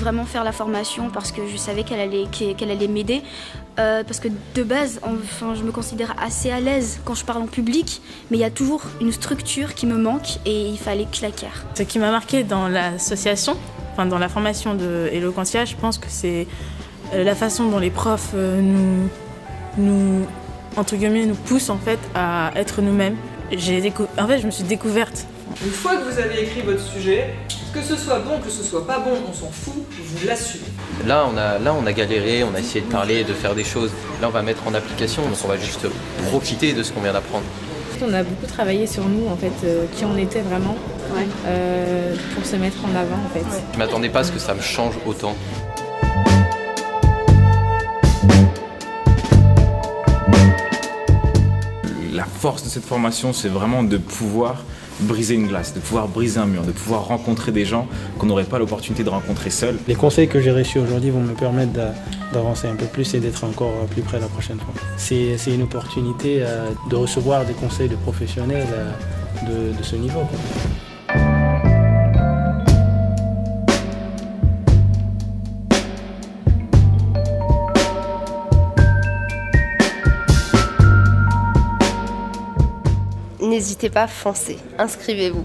vraiment faire la formation parce que je savais qu'elle allait m'aider. Parce que de base, enfin, je me considère assez à l'aise quand je parle en public, mais il y a toujours une structure qui me manque et il fallait que je l'acquière. Ce qui m'a marqué dans l'association, enfin dans la formation de Eloquentia, je pense que c'est la façon dont les profs nous poussent en fait à être nous-mêmes. En fait, je me suis découverte. Une fois que vous avez écrit votre sujet, que ce soit bon, que ce soit pas bon, on s'en fout, vous l'assumez. Là, on a galéré, on a essayé de parler, de faire des choses. Là, on va mettre en application, donc on va juste profiter de ce qu'on vient d'apprendre. On a beaucoup travaillé sur nous, en fait, qui on était vraiment, pour se mettre en avant, en fait. Je m'attendais pas à ce que ça me change autant. La force de cette formation, c'est vraiment de pouvoir briser une glace, de pouvoir briser un mur, de pouvoir rencontrer des gens qu'on n'aurait pas l'opportunité de rencontrer seul. Les conseils que j'ai reçus aujourd'hui vont me permettre d'avancer un peu plus et d'être encore plus près la prochaine fois. C'est une opportunité de recevoir des conseils de professionnels de ce niveau, quoi. N'hésitez pas, foncez, inscrivez-vous.